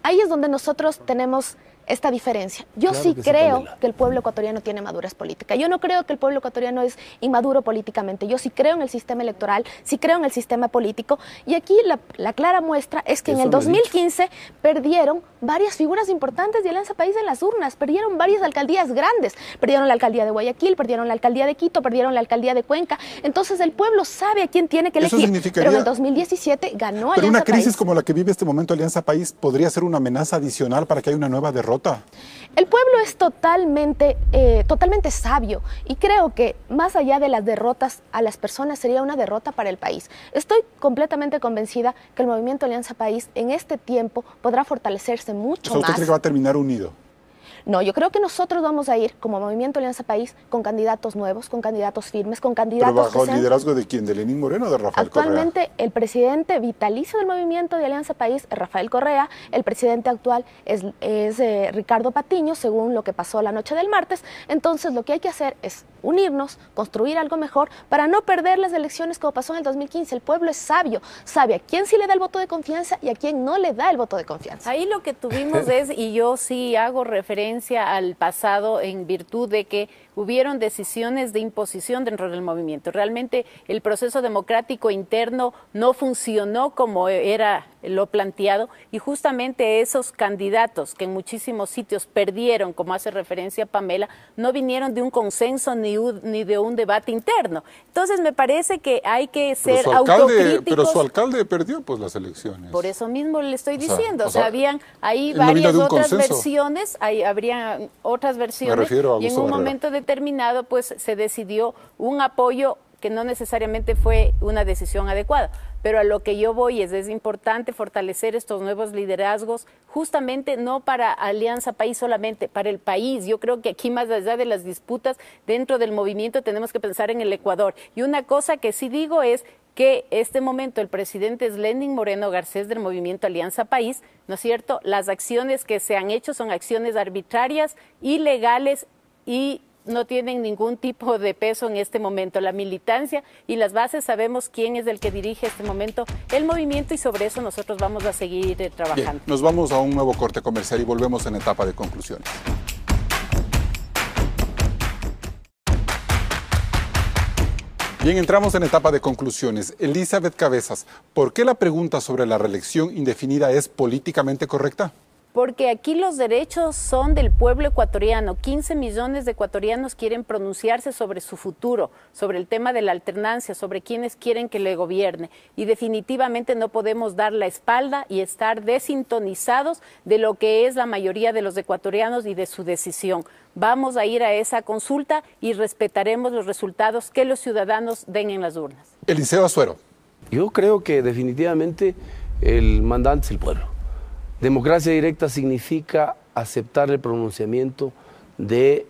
ahí es donde nosotros tenemos esta diferencia. Yo Claro sí que creo sí, que el pueblo ecuatoriano tiene madurez política. Yo no creo que el pueblo ecuatoriano es inmaduro políticamente. Yo sí creo en el sistema electoral, sí creo en el sistema político. Y aquí la clara muestra es que en el 2015 perdieron varias figuras importantes de Alianza País en las urnas. Perdieron varias alcaldías grandes. Perdieron la alcaldía de Guayaquil, perdieron la alcaldía de Quito, perdieron la alcaldía de Cuenca. Entonces el pueblo sabe a quién tiene que elegir. Pero en el 2017 ganó Alianza País. Pero una crisis como la que vive este momento Alianza País podría ser una amenaza adicional para que haya una nueva derrota. El pueblo es totalmente sabio y creo que más allá de las derrotas a las personas sería una derrota para el país. Estoy completamente convencida que el movimiento Alianza País en este tiempo podrá fortalecerse mucho más. ¿Usted cree que va a terminar unido? No, yo creo que nosotros vamos a ir como Movimiento Alianza País con candidatos nuevos, con candidatos firmes, con candidatos... ¿Pero bajo el liderazgo de quién? ¿De Lenín Moreno o de Rafael Correa? Actualmente el presidente vitalicio del Movimiento de Alianza País es Rafael Correa, el presidente actual es Ricardo Patiño, según lo que pasó la noche del martes. Entonces lo que hay que hacer es unirnos, construir algo mejor para no perder las elecciones como pasó en el 2015. El pueblo es sabio, sabe a quién sí le da el voto de confianza y a quién no le da el voto de confianza. Ahí lo que tuvimos es, y yo sí hago referencia al pasado en virtud de que hubieron decisiones de imposición dentro del movimiento. Realmente el proceso democrático interno no funcionó como era lo planteado y justamente esos candidatos que en muchísimos sitios perdieron, como hace referencia Pamela, no vinieron de un consenso ni de un debate interno. Entonces me parece que hay que ser autocríticos. Pero su alcalde perdió pues las elecciones. Por eso mismo le estoy diciendo, o sea habían ahí no varias otras consenso. Versiones, habría otras versiones y en un momento determinado pues se decidió un apoyo que no necesariamente fue una decisión adecuada. Pero a lo que yo voy es importante fortalecer estos nuevos liderazgos, justamente no para Alianza País solamente, para el país. Yo creo que aquí más allá de las disputas dentro del movimiento tenemos que pensar en el Ecuador. Y una cosa que sí digo es que este momento el presidente es Lenín Moreno Garcés del movimiento Alianza País, ¿no es cierto? Las acciones que se han hecho son acciones arbitrarias, ilegales y no tienen ningún tipo de peso en este momento. La militancia y las bases sabemos quién es el que dirige este momento el movimiento y sobre eso nosotros vamos a seguir trabajando. Bien, nos vamos a un nuevo corte comercial y volvemos en etapa de conclusiones. Bien, entramos en etapa de conclusiones. Elizabeth Cabezas, ¿por qué la pregunta sobre la reelección indefinida es políticamente correcta? Porque aquí los derechos son del pueblo ecuatoriano. 15 millones de ecuatorianos quieren pronunciarse sobre su futuro, sobre el tema de la alternancia, sobre quienes quieren que le gobierne. Y definitivamente no podemos dar la espalda y estar desintonizados de lo que es la mayoría de los ecuatorianos y de su decisión. Vamos a ir a esa consulta y respetaremos los resultados que los ciudadanos den en las urnas. Eliseo Azuero. Yo creo que definitivamente el mandante es el pueblo. Democracia directa significa aceptar el pronunciamiento del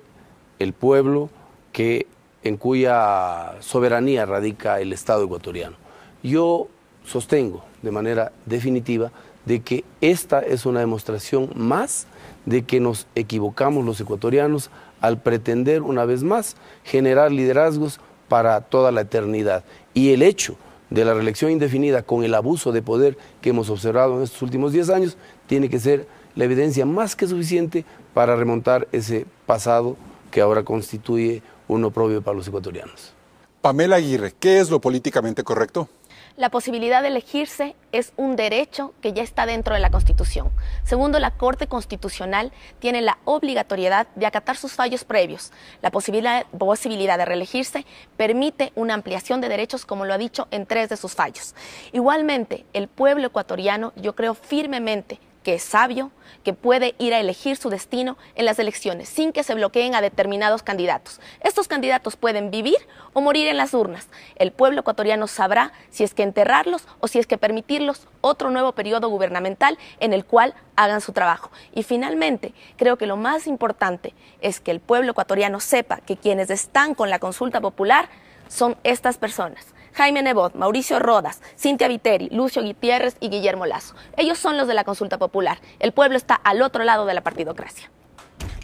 pueblo en cuya soberanía radica el Estado ecuatoriano. Yo sostengo de manera definitiva de que esta es una demostración más de que nos equivocamos los ecuatorianos al pretender una vez más generar liderazgos para toda la eternidad. Y el hecho de la reelección indefinida con el abuso de poder que hemos observado en estos últimos 10 años tiene que ser la evidencia más que suficiente para remontar ese pasado que ahora constituye un oprobio para los ecuatorianos. Pamela Aguirre, ¿qué es lo políticamente correcto? La posibilidad de elegirse es un derecho que ya está dentro de la Constitución. Segundo, la Corte Constitucional tiene la obligatoriedad de acatar sus fallos previos. La posibilidad de reelegirse permite una ampliación de derechos, como lo ha dicho en 3 de sus fallos. Igualmente, el pueblo ecuatoriano, yo creo firmemente que es sabio, que puede ir a elegir su destino en las elecciones sin que se bloqueen a determinados candidatos. Estos candidatos pueden vivir o morir en las urnas. El pueblo ecuatoriano sabrá si es que enterrarlos o si es que permitirlos otro nuevo periodo gubernamental en el cual hagan su trabajo. Y finalmente, creo que lo más importante es que el pueblo ecuatoriano sepa que quienes están con la consulta popular son estas personas: Jaime Nebot, Mauricio Rodas, Cintia Viteri, Lucio Gutiérrez y Guillermo Lazo. Ellos son los de la consulta popular. El pueblo está al otro lado de la partidocracia.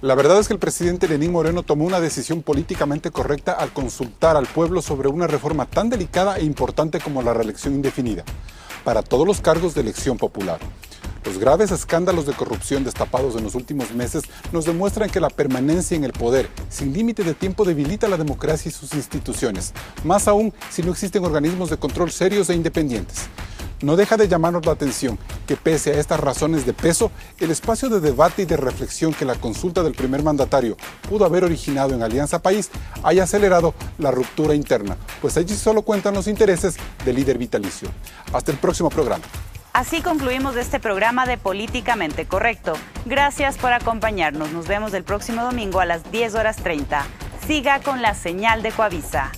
La verdad es que el presidente Lenín Moreno tomó una decisión políticamente correcta al consultar al pueblo sobre una reforma tan delicada e importante como la reelección indefinida para todos los cargos de elección popular. Los graves escándalos de corrupción destapados en los últimos meses nos demuestran que la permanencia en el poder sin límite de tiempo debilita la democracia y sus instituciones, más aún si no existen organismos de control serios e independientes. No deja de llamarnos la atención que, pese a estas razones de peso, el espacio de debate y de reflexión que la consulta del primer mandatario pudo haber originado en Alianza País haya acelerado la ruptura interna, pues allí solo cuentan los intereses del líder vitalicio. Hasta el próximo programa. Así concluimos este programa de Políticamente Correcto. Gracias por acompañarnos. Nos vemos el próximo domingo a las 10:30. Siga con la señal de Coavisa.